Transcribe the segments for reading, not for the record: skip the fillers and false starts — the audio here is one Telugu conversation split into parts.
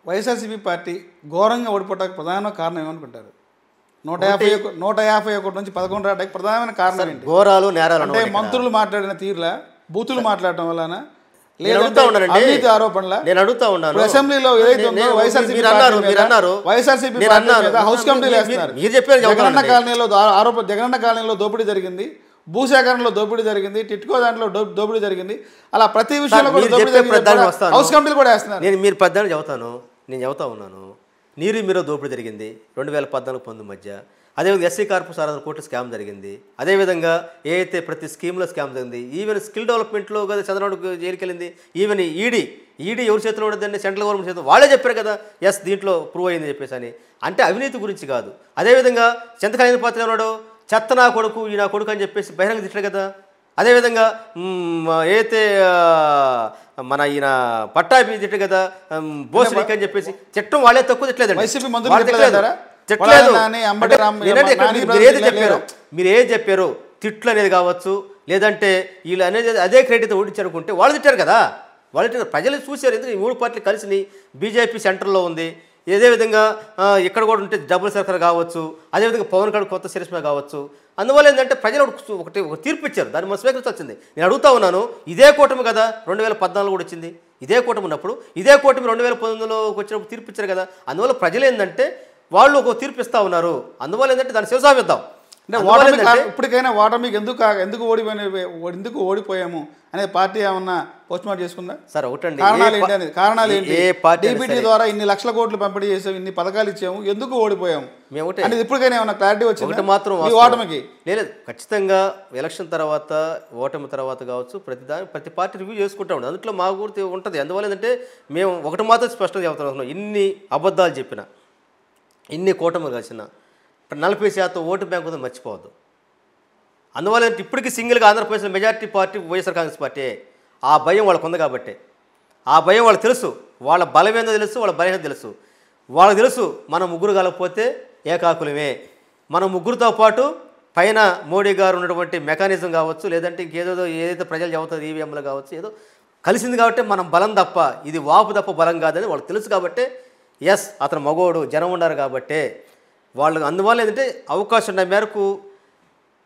వైఎస్ఆర్సీపీ పార్టీ ఘోరంగా ఓడిపోవడానికి ప్రధాన కారణం ఏమనుకుంటారు? 151 నుంచి 11 రావడానికి ప్రధానమైన కారణం ఏంటి? ఘోరాలు నేరాలు అంటే మంత్రులు మాట్లాడిన తీరులా, బూతులు మాట్లాడటం వలన, లేదంటే అవినీతి ఆరోపణల? నేను అడుగుతా ఉన్నాను. అసెంబ్లీలో ఏదైతే ఉందో వైఎస్ఆర్సీపీ హౌస్ కమిటీలు వేస్తున్నారు. జగనన్న కాలనీలో దోపిడీ జరిగింది, భూసేకరణలో దోపిడీ జరిగింది, టిట్కో దాంట్లో దోపిడీ జరిగింది, అలా ప్రతి విషయంలో హౌస్ కమిటీలు కూడా వేస్తున్నారు. నేను మీరు పెద్దాన్ని చెబుతా ఉన్నాను. మీరు దోపిడీ జరిగింది 2014-19 మధ్య. అదేవిధంగా ఎస్సీ కార్పొరేషన్ 600 కోట్ల స్కామ్ జరిగింది. అదేవిధంగా ఏదైతే ప్రతి స్కీమ్లో స్కామ్ జరిగింది, ఈవెన్ స్కిల్ డెవలప్మెంట్లో కదా చంద్రబాబు జైలుకి వెళ్ళింది. ఈవెన్ ఈడీ ఎవరి చేతిలో ఉండదండి? సెంట్రల్ గవర్నమెంట్ చేతిలో. వాళ్ళే చెప్పారు కదా ఎస్ దీంట్లో ప్రూవ్ అయిందని చెప్పేసి అని. అంటే అవినీతి గురించి కాదు. అదేవిధంగా చింతకాయల పాత్ర ఉన్నాడు, చెత్త నా కొడుకు ఈ నా కొడుకు అని చెప్పేసి బహిరంగ తిట్టాడు కదా. అదేవిధంగా ఏదైతే మన ఈయన పట్టాభి తిట్టాడు కదా, బోసులిక్ అని చెప్పేసి తిట్టడం వాళ్ళే తక్కువ తిట్టలేదండి. మీరు ఏది చెప్పారు తిట్లు అనేది కావచ్చు, లేదంటే వీళ్ళు అనేది అదే క్రెడిట్ ఓడించారు అనుకుంటే వాళ్ళు తిట్టారు కదా. వాళ్ళు ప్రజలు చూశారు. ఎందుకంటే ఈ 3 పార్టీలు కలిసి బీజేపీ సెంటర్లో ఉంది. అదేవిధంగా ఇక్కడ కూడా ఉంటే డబుల్ సర్కార్ కావచ్చు, అదేవిధంగా పవన్ కళ్యాణ్ కొత్త సిరిస్మా కావచ్చు. అందువల్ల ఏంటంటే ప్రజలు ఒక తీర్పు ఇచ్చారు, దాన్ని మనం స్వీకరించాల్సింది. నేను అడుగుతా ఉన్నాను, ఇదే కూటమి కదా 2014 కూడా వచ్చింది, ఇదే కూటమి ఉన్నప్పుడు ఇదే కూటమి 2019లో వచ్చినప్పుడు తీర్పు ఇచ్చారు కదా. అందువల్ల ప్రజలు ఏంటంటే వాళ్ళు ఒక తీర్పు ఇస్తూ ఉన్నారు. అందువల్ల ఏంటంటే దాన్ని శివసావిద్దాం. అంటే ఇప్పటికైనా ఓటమికి ఎందుకు ఓడిపోయాము అనే పార్టీ ఏమన్నా పోస్ట్ మార్టం చేసుకుందా సార్? ఒకటండి, కారణాలు ఏంటి? డీబీటీ ద్వారా ఇన్ని లక్షల కోట్లు పంపిణీ చేసాము, ఇన్ని పథకాలు ఇచ్చాము, ఎందుకు ఓడిపోయాము అనేది ఇప్పటికైనా ఏమన్నా క్లారిటీ వచ్చింది? మాత్రం ఓటమికి లేదు. ఖచ్చితంగా ఎలక్షన్ తర్వాత, ఓటమి తర్వాత కావచ్చు, ప్రతి పార్టీ రివ్యూ చేసుకుంటా ఉండదు. అందులో మా గుర్తు ఉంటుంది. అందువల్ల ఏంటంటే మేము ఒకటి మాత్రం స్పష్టంగా చెబుతున్నాం, ఇన్ని అబద్ధాలు చెప్పిన, ఇన్ని కూటములు కలిసిన 40% ఓటు బ్యాంక్ ఉందని మర్చిపోవద్దు. అందువల్ల ఇప్పటికీ సింగిల్గా ఆంధ్రప్రదేశ్లో majority party YSR Congress party. ఆ భయం వాళ్ళకు ఉంది కాబట్టి, ఆ భయం వాళ్ళకి తెలుసు, వాళ్ళ బలమేందో తెలుసు, వాళ్ళ బలహీనత తెలుసు. వాళ్ళకి తెలుసు మనం ముగ్గురు కలకపోతే ఏకాకులమే. మన ముగ్గురితో పాటు పైన మోడీ గారు ఉన్నటువంటి మెకానిజం కావచ్చు, లేదంటే ఇంకేదో ఏదైతే ప్రజలు చెబుతారు ఈవీఎంలు కావచ్చు, ఏదో కలిసింది కాబట్టి మనం బలం తప్ప, ఇది వాపు తప్ప బలం కాదని వాళ్ళకి తెలుసు. కాబట్టి ఎస్ అతను మగోడు, జనం ఉన్నారు కాబట్టి వాళ్ళకి. అందువల్ల ఏంటంటే అవకాశం ఉన్న మేరకు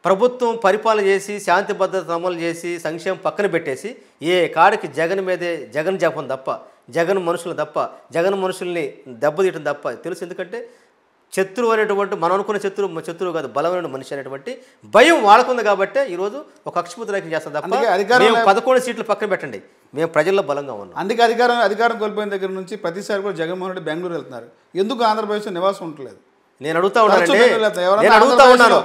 ప్రభుత్వం పరిపాలన చేసి, శాంతి భద్రత అమలు చేసి, సంక్షేమం పక్కన పెట్టేసి ఏ కాడికి జగన్ మీదే, జగన్ జపం తప్ప, జగన్ మనుషులు తప్ప, జగన్ మనుషుల్ని దెబ్బతీయటం తప్ప తెలుసు. ఎందుకంటే శత్రువు అనేటువంటి మనం అనుకున్న శత్రువు కాదు, బలమైన మనిషి అనేటువంటి భయం వాళ్ళకుంది కాబట్టి ఈరోజు ఒక కక్షపూర్తి రాజకీయం చేస్తాం తప్ప. మేము 11 సీట్లు పక్కన పెట్టండి, మేము ప్రజల్లో బలంగా ఉన్నాం. అందుకే అధికారం కోల్పోయిన దగ్గర నుంచి ప్రతిసారి కూడా జగన్మోహన్ రెడ్డి బెంగళూరు వెళ్తున్నారు. ఎందుకు ఆంధ్రప్రదేశ్లో నివాసం ఉండట్లేదు? నేను అడుగుతా ఉన్నాను.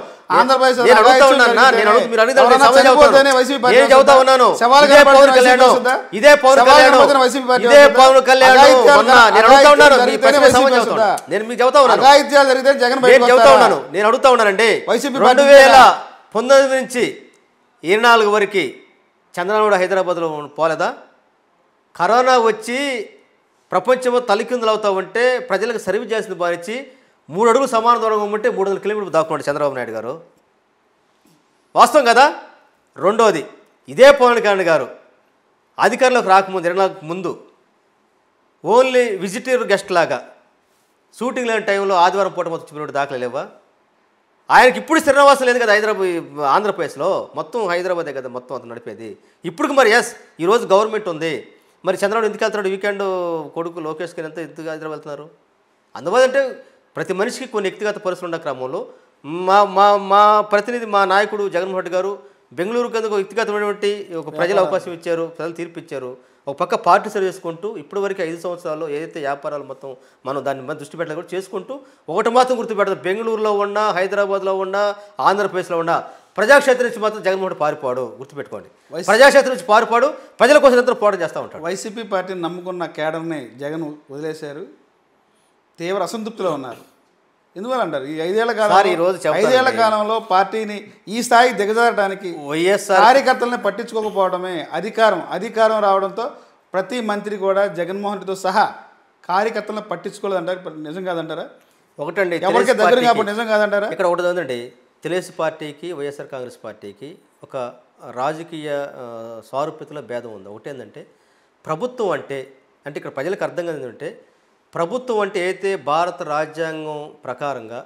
నుంచి 24 వరకు చంద్రబాబు హైదరాబాద్లో పోలేదా? కరోనా వచ్చి ప్రపంచంలో తలకిందులు అవుతా ఉంటే ప్రజలకు సర్వీస్ చేసిన భావించి 3 అడుగులు సమాన దూరం ఉంటే 300 కిలోమీటర్లు దాక్కున్నాడు చంద్రబాబు నాయుడు గారు. వాస్తవం కదా. రెండోది, ఇదే పవన్ కళ్యాణ్ గారు అధికారంలోకి రాకముందు 2 ముందు ఓన్లీ విజిటర్ గెస్ట్ లాగా షూటింగ్ లేని టైంలో ఆదివారం పూట మొత్తం చూపినట్టు దాఖలు లేవా? ఆయనకి ఇప్పుడు స్థిరనివాసం లేదు కదా ఆంధ్రప్రదేశ్లో, మొత్తం హైదరాబాదే కదా మొత్తం అతను నడిపేది. ఇప్పుడు మరి ఎస్ ఈరోజు గవర్నమెంట్ ఉంది, మరి చంద్రబాబు ఎందుకు వెళ్తున్నాడు? వీకెండ్ కొడుకు లోకేష్ గారు ఎందుకు హైదరాబాద్ వెళ్తున్నారు? అందువల్ల అంటే ప్రతి మనిషికి కొన్ని వ్యక్తిగత పరిస్థితులు ఉన్న క్రమంలో మా ప్రతినిధి, మా నాయకుడు జగన్మోహన్ రెడ్డి గారు బెంగళూరుకి ఎందుకు వ్యక్తిగతమైనటువంటి ఒక ప్రజలు అవకాశం ఇచ్చారు, ప్రజలు తీర్పు ఇచ్చారు. ఒక పక్క పార్టీ సర్వ్ చేసుకుంటూ ఇప్పటివరకు 5 సంవత్సరాల్లో ఏదైతే వ్యాపారాలు మొత్తం మనం దాని మీద దృష్టి పెట్టాలి కూడా చేసుకుంటూ ఒకటి మాత్రం గుర్తుపెడతాం, బెంగళూరులో ఉన్నా, హైదరాబాద్లో ఉన్నా, ఆంధ్రప్రదేశ్లో ఉన్నా ప్రజాక్షేత్రం నుంచి మాత్రం జగన్మోహన్ పారిపోడు. గుర్తుపెట్టుకోండి, ప్రజాక్షేత్రం నుంచి పారిపోడు, ప్రజల కోసం ఎంతో పోరాటం చేస్తూ ఉంటాడు. వైసీపీ పార్టీని నమ్ముకున్న కేడర్ని జగన్ వదిలేశారు, తీవ్ర అసంతృప్తిలో ఉన్నారు. ఎందువల్ల అంటారు? ఈ 5 ఏళ్ల కాలంలో పార్టీని ఈ స్థాయి దిగజారడానికి కార్యకర్తలని పట్టించుకోకపోవడమే. అధికారం రావడంతో ప్రతి మంత్రి కూడా జగన్మోహన్ రెడ్డితో సహా కార్యకర్తలను పట్టించుకోలేదంటారు. నిజం కాదంటారా? ఒకటండి, ఎవరికి దగ్గర కాబట్టి నిజం కాదంటారా? ఇక్కడ ఒకటి ఉందండి, తెలుగుదేశం పార్టీకి వైఎస్ఆర్ కాంగ్రెస్ పార్టీకి ఒక రాజకీయ సారూప్యతలో భేదం ఉంది. ఒకటేంటంటే ప్రభుత్వం అంటే ఇక్కడ ప్రజలకు అర్థం కాదు ఏంటంటే ప్రభుత్వం అంటే అయితే భారత రాజ్యాంగం ప్రకారంగా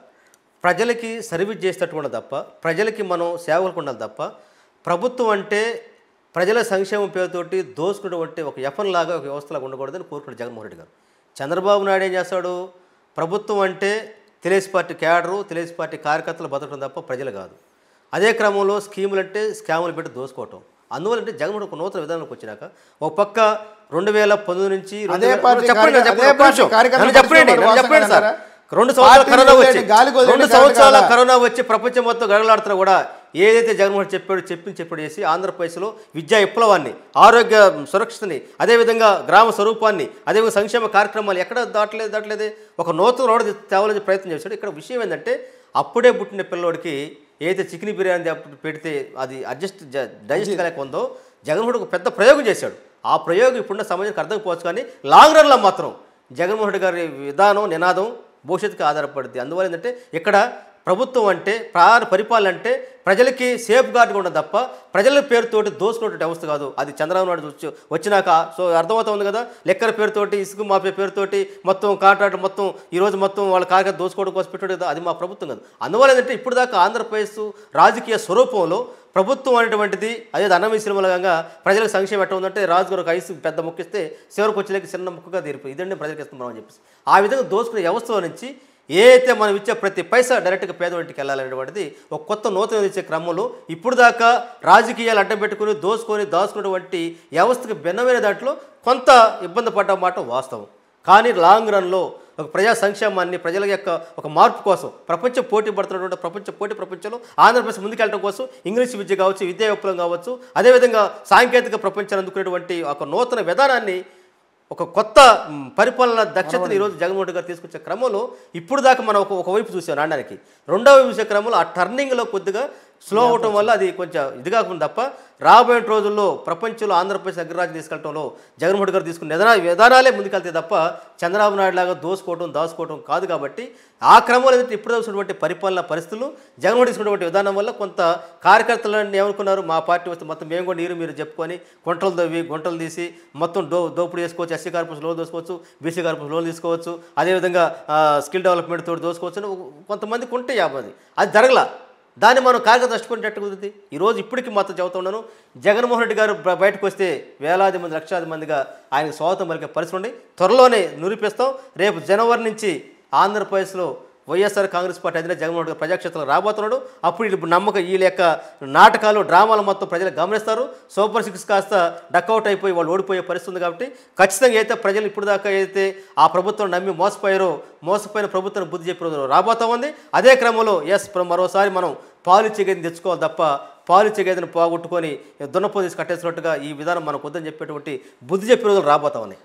ప్రజలకి సర్వీస్ చేసేటట్టు ఉండాలి తప్ప, ప్రజలకి మనం సేవలకు ఉండాలి తప్ప, ప్రభుత్వం అంటే ప్రజల సంక్షేమం పేరుతోటి దోసుకున్నటువంటి ఒక ఎఫన్ లాగా ఒక వ్యవస్థలాగా ఉండకూడదని కోరుకున్నాడు జగన్మోహన్ రెడ్డి గారు. చంద్రబాబు నాయుడు ఏం చేస్తాడు? ప్రభుత్వం అంటే Telugu Desam party cadre, Telugu Desam party కార్యకర్తలు బతకడం తప్ప ప్రజలు కాదు. అదే క్రమంలో స్కీములు అంటే స్కాములు పెట్టి దోసుకోవటం. అందువల్ల అంటే జగన్మోహన్ ఒక నూతన విధానంలోకి వచ్చినాక ఒక పక్క 2019 నుంచి చెప్పండి సార్, 2 సంవత్సరాల కరోనా వచ్చి ప్రపంచం మొత్తం గడగలాడుతున్నా కూడా ఏదైతే జగన్మోహన్ చెప్పాడు చేసి ఆంధ్రప్రదేశ్లో విద్యా విప్లవాన్ని, ఆరోగ్య సురక్షతని, అదేవిధంగా గ్రామ స్వరూపాన్ని, అదేవిధంగా సంక్షేమ కార్యక్రమాలు ఎక్కడ దాటలేదే ఒక నూతన రోడ్ తేవాలని ప్రయత్నం చేశాడు. ఇక్కడ విషయం ఏంటంటే అప్పుడే పుట్టిన పిల్లోడికి ఏదైతే చికెన్ బిర్యానీ పెడితే అది డైజెస్ట్ కాలేక ఉందో జగన్మోహన్ ఒక పెద్ద ప్రయోగం చేశాడు. ఆ ప్రయోగం ఇప్పుడున్న సమాజానికి అర్థకపోవచ్చు, కానీ లాంగ్ రన్లో మాత్రం జగన్మోహన్ రెడ్డి గారి విధానం నినాదం భవిష్యత్తుకి ఆధారపడుతుంది. అందువల్ల ఏంటంటే ఇక్కడ ప్రభుత్వం అంటే పరిపాలన అంటే ప్రజలకి సేఫ్ గార్డ్గా ఉండదు తప్ప ప్రజల పేరుతోటి దోసుకున్నటువంటి వ్యవస్థ కాదు. అది చంద్రబాబు నాయుడు వచ్చినాక సో అర్థమవుతుంది కదా. లెక్కల పేరుతోటి, ఇసుక మాఫియా పేరుతోటి మొత్తం కాంట్రాక్ట్ మొత్తం ఈరోజు మొత్తం వాళ్ళ కార్యక్రమం దోసుకోవడం కోసం పెట్టాడు కదా, అది మా ప్రభుత్వం కాదు. అందువల్ల ఏంటంటే ఇప్పుడు దాకా ఆంధ్రప్రదేశ్ రాజకీయ స్వరూపంలో ప్రభుత్వం అనేటువంటిది అదే అన్నమయ్య సినిమాలుగా ప్రజలకు సంక్షేమం ఎట్లా ఉందంటే రాజుగారు ఒక ఐసు పెద్ద ముక్కిస్తే చివరికి వచ్చేలేక చిన్న ముక్కగా తీరిపోయి ఇదండి ప్రజలకు ఇస్తున్నాం అని చెప్పేసి ఆ విధంగా దోసుకునే వ్యవస్థలో నుంచి ఏదైతే మనం ఇచ్చే ప్రతి పైసా డైరెక్ట్గా పేదవాడికి వెళ్ళాలనేటువంటిది ఒక కొత్త నూతన ఇచ్చే క్రమంలో ఇప్పుడు దాకా రాజకీయాలు అడ్డం పెట్టుకుని దాచుకున్నటువంటి వ్యవస్థకు భిన్నమైన దాంట్లో కొంత ఇబ్బంది పడ్డ మాట వాస్తవం. కానీ లాంగ్ రన్లో ఒక ప్రజా సంక్షేమాన్ని, ప్రజల యొక్క ఒక మార్పు కోసం ప్రపంచం పోటీ పడుతున్నటువంటి ప్రపంచంలో ఆంధ్రప్రదేశ్ ముందుకెళ్ళడం కోసం ఇంగ్లీష్ విద్య కావచ్చు, విద్యా విప్లవం కావచ్చు, అదేవిధంగా సాంకేతిక ప్రపంచాన్ని అందుకునేటువంటి ఒక నూతన విధానాన్ని, ఒక కొత్త పరిపాలన దక్షతని ఈరోజు జగన్మోహన్ గారు తీసుకొచ్చే క్రమంలో ఇప్పుడు దాకా మనం ఒకవైపు చూసాం నాణ్యానికి, రెండవ వైపు చూసే క్రమంలో ఆ టర్నింగ్లో కొద్దిగా స్లో అవటం వల్ల అది కొంచెం ఇది కాకుండా తప్ప రాబోయే రోజుల్లో ప్రపంచంలో ఆంధ్రప్రదేశ్ అగ్రరాజ్యం తీసుకెళ్ళటంలో జగన్మోహన్ గారు తీసుకున్న విధానాలే ముందుకెళ్తే తప్ప చంద్రబాబు నాయుడు లాగా దాచుకోవటం కాదు. కాబట్టి ఆ క్రమంలో ఏదైతే ఇప్పుడు చూసినటువంటి పరిపాలన పరిస్థితులు జగన్మోహన్ తీసుకున్నటువంటి విధానం వల్ల కొంత కార్యకర్తలను ఏమనుకున్నారు, మా పార్టీ వస్తే మొత్తం మేము కూడా మీరు చెప్పుకొని గుంటలు తీసి మొత్తం దోపిడీ చేసుకోవచ్చు, ఎస్సీ కార్పొరేషన్ లోన్ దోసుకోవచ్చు, బీసీ కార్పొరేషన్ లోన్ తీసుకోవచ్చు, అదేవిధంగా స్కిల్ డెవలప్మెంట్ తోటి దోసుకోవచ్చు అని కొంతమందికి ఉంటే అది జరగల. దాన్ని మనం కార్యకర్త నష్టపోయినట్టు కుదిరింది. ఈరోజు ఇప్పటికీ మాత్రం చెబుతున్నాను, జగన్మోహన్ రెడ్డి గారు బయటకు వస్తే వేలాది మంది లక్షలాది మందిగా ఆయనకు స్వాగతం పలికే పరిస్థితి ఉండి త్వరలోనే నిరూపిస్తాం. రేపు జనవరి నుంచి ఆంధ్రప్రదేశ్లో వైఎస్ఆర్ కాంగ్రెస్ పార్టీ అధినేత జగన్మోహన్ రెడ్డి ప్రజాక్షేత్రంలో రాబోతున్నాడు. అప్పుడు ఇప్పుడు నమ్మకం వీళ్ళ యొక్క నాటకాలు, డ్రామాలు మొత్తం ప్రజలు గమనిస్తారు. సూపర్ 6 కాస్త డక్అవుట్ అయిపోయి వాళ్ళు ఓడిపోయే పరిస్థితి ఉంది. కాబట్టి ఖచ్చితంగా అయితే ప్రజలు ఇప్పుడు దాకా ఏదైతే ఆ ప్రభుత్వం నమ్మి మోసపోయిన ప్రభుత్వాన్ని బుద్ధి చెప్పే రోజు రాబోతా ఉంది. అదే క్రమంలో మరోసారి మనం పాలిచ్చే గదిని తెచ్చుకోవాలి తప్ప పాలిచ్చే గదిని పోగొట్టుకొని దున్నపో తీసి కట్టేసినట్టుగా ఈ విధానం మనకు వద్దని చెప్పేటువంటి బుద్ధి చెప్పే రోజులు రాబోతా ఉన్నాయి.